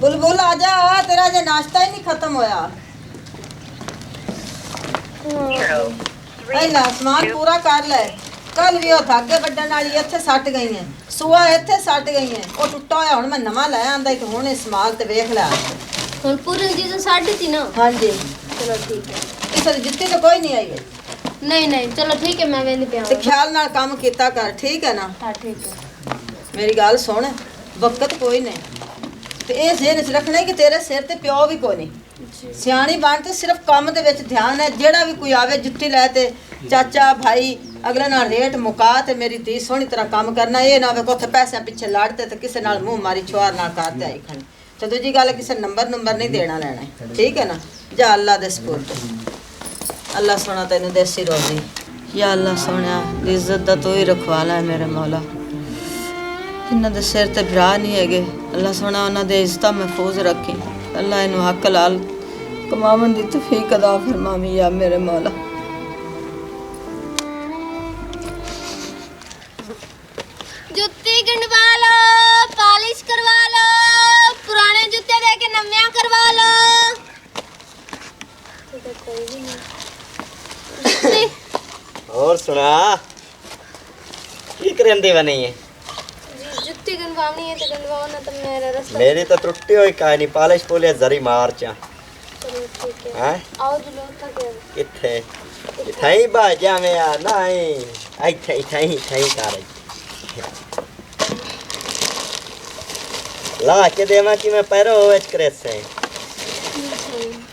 बुलबुल आजा, तेरा जे नाश्ता ही नहीं खत्म होया। ला समान पूरा कर ले। कल भी धागे बड्डन वाली इत्थे सट गई है, सुआ इत्थे सट गई है, वो टुट्टा होया हुण मैं नवा लै आंदा एक हुण इस्तेमाल ते वेख लै। हुण पूरी चीज़ साड़ी थी ना। हां जी चलो ठीक है। इस जुत्ती तो कोई नहीं आई। नहीं नहीं चलो ठीक है, मैं वेंदी पिया ते ख्याल नाल काम कीता कर, ठीक है ना? हां ठीक है। मेरी गल सुन, वक्त कोई नहीं ते ए ज़हन च रखना कि तेरे सिर ते प्यो भी कोई नहीं। सियाणी बन ते सिर्फ काम दे विच ध्यान है। जेड़ा भी कोई आवे जुत्ती लै ते चाचा भाई अगले नाल रेट मुका ते मेरी धी सोहनी तरह काम करना। ये ना वे कोथे पैसे पिछे लड़ते ते किसे नाल मुंह मारी छुआर नाल करते आई खणी। ते दूजी गल किसे नंबर नहीं देना लेना, ठीक है ना? जा अल्लाह दे सपुर्द। अल्लाह सोना तेनू देसी रोजी। या अल्लाह सोनिया इज्जत दा तू ही रखवाला है मेरे मौला। इन्हां दे सिर ते भरा नहीं हैगे, अल्लाह सोना उन्हां दे इज्जत महफूज रखी। अल्लाह इनू हक लाल कमावन दी तौफीक अदा फरमावी या मेरे मौला। जुत्ती गंढवा लो, पॉलिश करवा लो, पुराने जूते दे के नव्या करवा लो। और सुना की करंदी बनी है? जुत्ती गंढवानी है तो गंढवाओ ना, तो मेरा रास्ता। मेरी तो टुट्टी हुई काई नहीं, पॉलिश पोलिया जरी मार चा। चलो ठीक है। हैं आओ जी लो तक किथे इथाई बाजा में आ नहीं इथे इथाई कर ला के देवा कि मैं पैरो होच करे से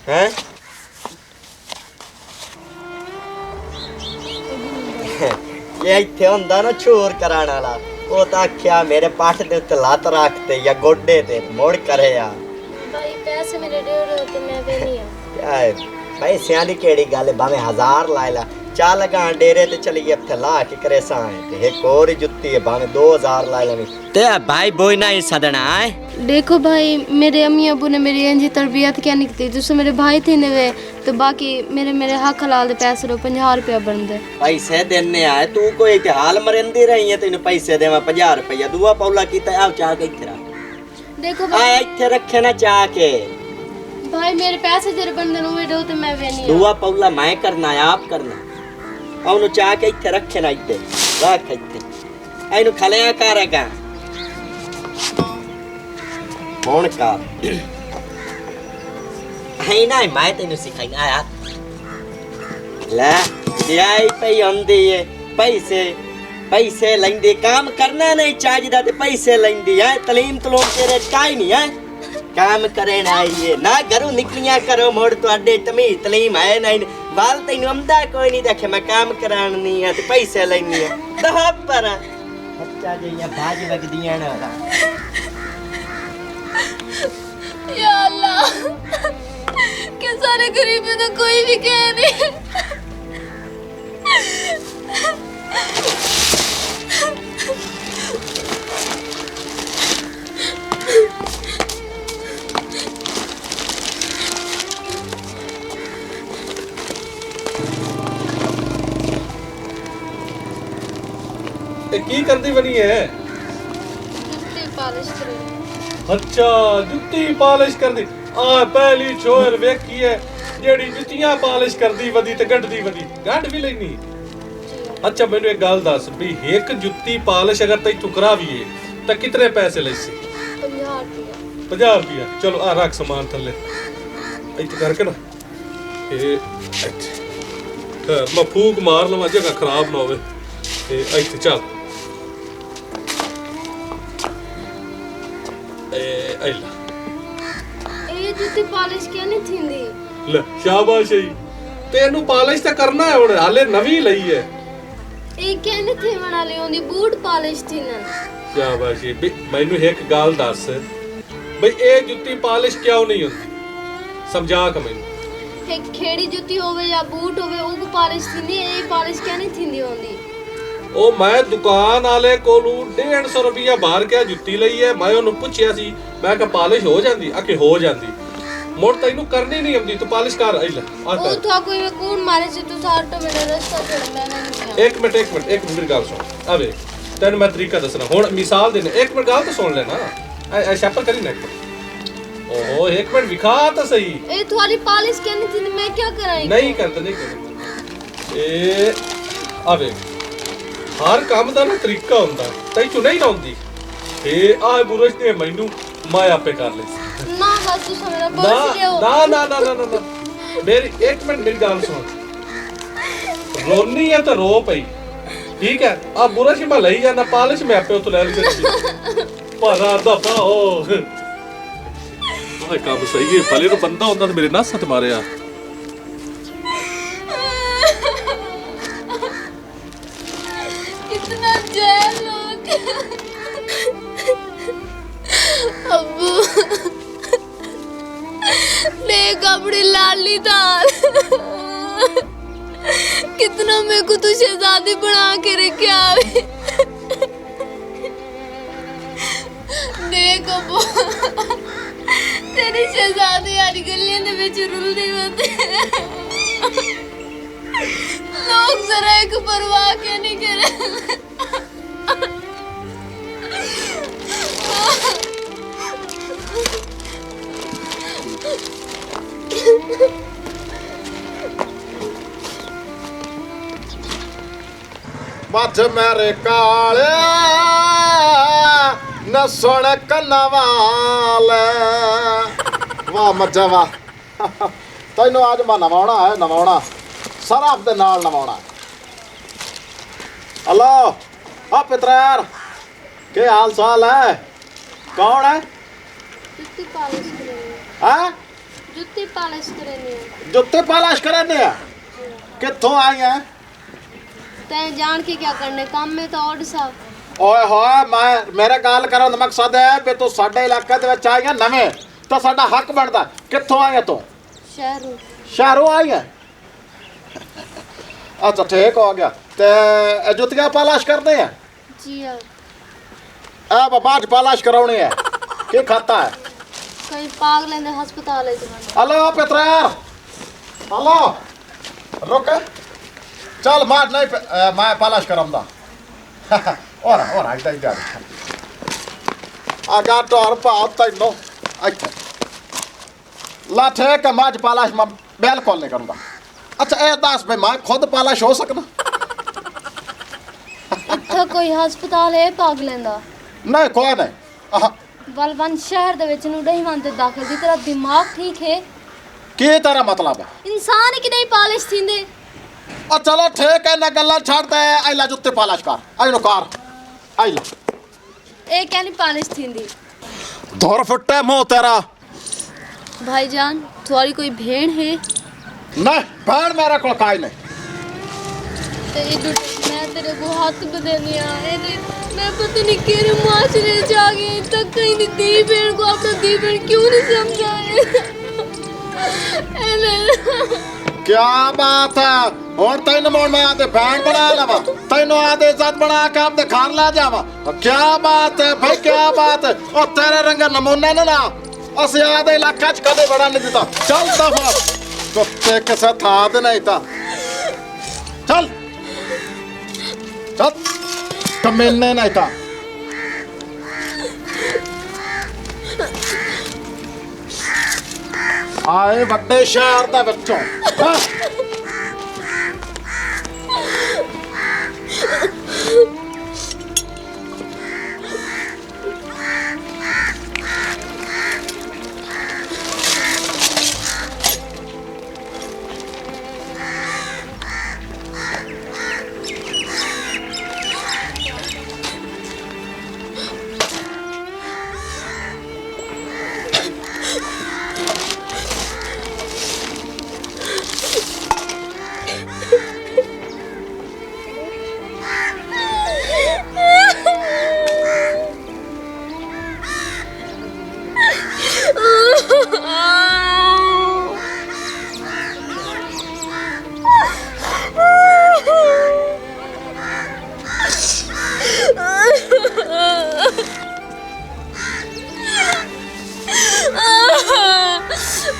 हैं ये इथे हुंदा ना छोर कराने वाला, वो तो आख्या मेरे पाठ दे उत्ते लत रखते या गोडे ते मोड़ करे या भाई पैसे मेरे दे रहे हो तो मैं वे नहीं है। भाई सियानी केड़ी गल है, भावे 1000 लायला चा लगा डेरे ते चली इथे ला के करे साए ते एक और ही जुत्ती है, भावे 2000 लायला नहीं ते भाई बोई ना ही सदना है। देखो भाई मेरे अम्मी अबू ने मेरी इंजी तरबियत क्या नहीं की, जिससे मेरे भाई थे ने तो बाकी मेरे हक हलाल दे पैसे रो 50 रुपया बनदे। पैसे देने आए तू कोई ते हाल मरंदी रही है, तेन पैसे देवा 50 रुपया दुआ पौला कीता आ चाह के इथे रख। देखो आ इथे रखे ना चाह के भाई मेरे पैसे जरे बनदे नो वेडो ते मैं वे नहीं दुआ पौला मैं करना है आप करना औनु चाह के इथे रखे ना इथे रख इथे आइनु खलिया करेगा कौन का है ना मैं तेन सिखाई आया ले दियाई पे आंदी है पैसे लेंदे काम करना नहीं चाहिदा ते पैसे लेंदी है तलीम तलोम तेरे काई नहीं है काम करे ना ये ना घरों निकलिया करो मोड़ तुहाडे तमीज तलीम है नहीं बाल तैनू आंदा कोई नहीं देखे मैं काम करानी है ते पैसे लेनी है दहा पर बच्चा जे या बाज लगदियां ना या अल्लाह के सारे गरीब तो कोई भी कह नहीं। की करती बनी है? जुत्ती पॉलिश कर। अच्छा जुत्ती पॉलिश करदी आ पहली छोर वेखी है जेड़ी जुत्तियां पॉलिश करदी वदी ते गंढदी वदी गंढ भी लेनी। अच्छा मैनू एक गल दस भी एक जुत्ती पॉलिश अगर तई टुकरा भी है तो कितने पैसे लेसी? 50 रुपया। चलो आ रख सामान थल्ले इत्थे करके ना ए इत्थे मैं फूक मार लवां जगह खराब ना होवे ते इत्थे चल ये जुत्ती पॉलिश क्या नहीं थींदी? ले शाबाश है तेनू पॉलिश तो करना है हुण हाले नवी लई है। ये क्या नहीं थे बना ले ओंदी बूट पॉलिश थी ना। शाबाश है मैनू एक गल दस बई ए जुत्ती पॉलिश क्यों नहीं होंदी समझा के मैनू। एक खेड़ी जुत्ती होवे या बूट होवे ओ को पॉलिश थींदी, ये पॉलिश क्या नहीं थींदी होंदी। ओ मैं दुकान वाले कोलू 150 रुपया बाहर क्या जुत्ती लई है, मैं उन्हें पूछया सी मैं कहा पॉलिश हो जांदी आके हो जांदी मोड़ तैनू करनी नहीं आंदी तू पॉलिश कर आई ले आ ओ था कोई में कौन मारे से तू साटो मेरा रास्ता छोड़ लेना नहीं। एक मिनट मेरी गल सुन अबे तेन मैं तरीका दसना हुण मिसाल देने एक मिनट गल तो सुन लेना ऐ शैपर करी ना ओहो एक मिनट विखा तो सही। ए तुम्हारी पालिश करनी थी तो मैं क्या कराई? नहीं करते नहीं करते। ए आवे हर काम का ना तरीका होता तई चु नहीं लाउंदी। ए आ बुरश ने मैनू मैं आपे कर ले ना बस तू मेरा ना बस ले ना ना ना ना ना मेरी एक मिनट मेरी गल सुन। रोनी है तो रो पई ठीक है। आ बुरश मैं लई जाना पालिश मैं आपे उतो ले ली परा दफा हो। ਆ ਕੰਮ ਸਹੀ ਹੈ ਭਲੇ ਨੂੰ ਬੰਦਾ ਹੁੰਦਾ ਤੇ ਮੇਰੇ ਨਾਲ ਸੱਤ ਮਾਰਿਆ। कितना जय लोग अब्बू देख अपनी लाली दाल कितना मेरे को तू शहजादी बना के रखा है। देख अब्बू तेरी शहजादी आज गलियां दे विच रुलदी होंदी लोग जरा एक परवाह के नहीं करे। मझ मेरे काले न सुन कन्नवाल। वाह मज्जा वाह तैनू आज मैं नवाउणा है नवाउणा सरफ दे नाल नवाउणा। हेलो आ पितरार के हाल चाल है? कौन है? जुत्ती पालिश करनी हैं जुत्ती पालिश करनी है। जुत्ते पालिश करने है? कित्थों आई है? तैं जान के क्या करने काम में तो और साहब। ओए होए मैं मेरे गल करन दा मकसद है भी तू साडे इलाके दे विच आई है नवें तो साडा हक बनदा। कित्थों आई है तू? शहरों शहरों आई है? अच्छा ठीक हो गया। ते जुतियां पालिश करते हैं? जी हाँ। अब बाज पालिश कराउनी है की खाता है? कहीं पाग लेंदे हस्पताल है तुम्हारे। हेलो पितरार हेलो रुक चल मार नहीं मैं पालिश कराऊंगा। और आज तक जा आगा टोर पाओ तैनो अच्छा ला ठीक है माज पालिश मैं बिल्कुल नहीं करूंगा। अच्छा ए दस भाई मैं खुद पालिश हो सकना? इत्थे कोई हस्पताल है पाग लेंदा? नहीं कोई नहीं। बलवंत शहर दे विच नु नहीं मानते दाखिल दी तेरा दिमाग ठीक है? की तेरा मतलब है? इंसान की नहीं पालिश थींदे। और चलो ठीक है ना गल्ला छाड़ते हैं आइला जुत्ते पालिश कर आई नो कार आइला ए क्या नहीं पालिश थींदी? धोर फुट्टे मुंह तेरा। भाईजान तुम्हारी कोई भेड़ है? नहीं भेड़ मेरे को काई नहीं। मैं तेरे को हाथ बदलनी है मैं पता नहीं केरे माशरे जा गई तक कहीं नहीं दी भेड़ को अपना दी भेड़ क्यों नहीं समझाए। क्या बात है और तेन मोड़ में आते बैंड बना लवा तेनो आते इज्जत बना के आपने घर ला जावा। क्या बात है भाई क्या बात है और तेरे रंग नमूने ने ना अस आधे इलाका च कदे बड़ा नहीं देता। चल दफा कुत्ते के साथ हाथ नहीं था। चल चल कमीने नहीं था। आए बड़े शहर दा बच्चों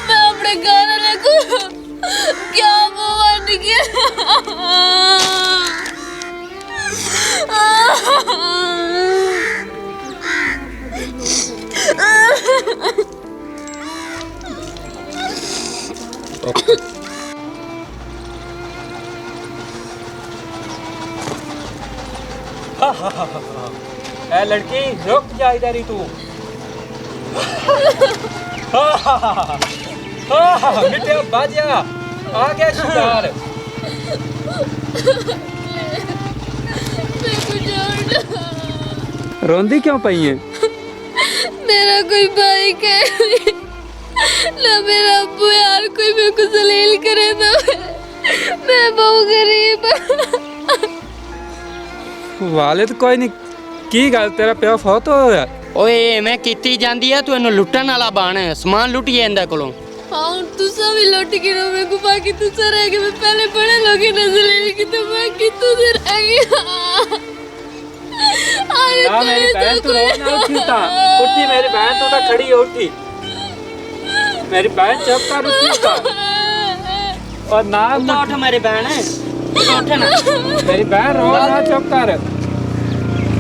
मैं अपने घर वाले को क्या बोल गया। ए लड़की रुक जा इधर ही तू मिठे बाजिया आ गया शिकार मेरे को छोड़ दो। रोंदी क्यों पई है मेरा कोई भाई है ना मेरा अब्बू यार कोई मेरे को जलील करे तो मैं बहुत गरीब वालिद कोई नहीं की गल तेरा प्यो फौत हो गया ਓਏ ਐਵੇਂ ਕੀਤੀ ਜਾਂਦੀ ਆ ਤੂੰ ਇਹਨੂੰ ਲੁੱਟਣ ਵਾਲਾ ਬਣ ਸਮਾਨ ਲੁੱਟ ਜਾਂਦਾ ਕੋਲੋਂ हाँ तुसा भी लौट के रो मेरे को बाकी तुसा रह गए मैं पहले बड़े लोग ही नजर ले की तो मैं कितों से रह गई अरे ना मेरी बहन तू रो ना उठीता उठी मेरी बहन तू तो खड़ी है उठी मेरी बहन चुप कर उठीता और ना ਉੱਠ ਉੱਠ ਮੇਰੀ ਭੈਣ ਉੱਠ ਨਾ मेरी बहन रो ना चुप कर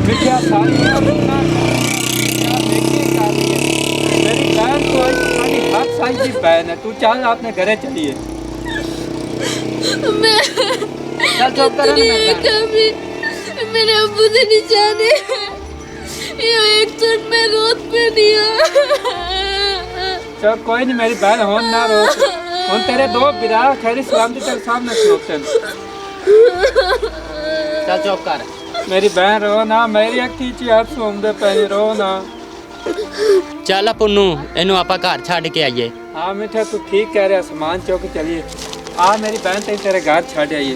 मिठिया सारी मेरी बहन तो सारी हाथ साई की बहन है तू चल अपने घरे चलिए मैं ਚੱਲ ਚੁੱਪ ਕਰ ਨਾ ਮੇਰੀ ਭੈਣ कभी मेरे अब्बू से नहीं जाने ये एक चोट में रोत पे दिया चल कोई नहीं मेरी बहन हो ना रो ਹੁਣ तेरे दो बिरा खैरी सलामती तेरे सामने खलोते हैं ਚੱਲ ਚੁੱਪ ਕਰ मेरी बहन रो ना मेरी अखी च हाथ सूंघदे पे रो ना ਚੱਲ ਪੁੰਨੂ ਇਹਨੂੰ ਆਪਾਂ ਘਰ ਛੱਡ ਕੇ ਆਈਏ हाँ मिठा तू ठीक कह रहा सामान चौक चलिए आ मेरी बहन तेरे घर छड़ आइए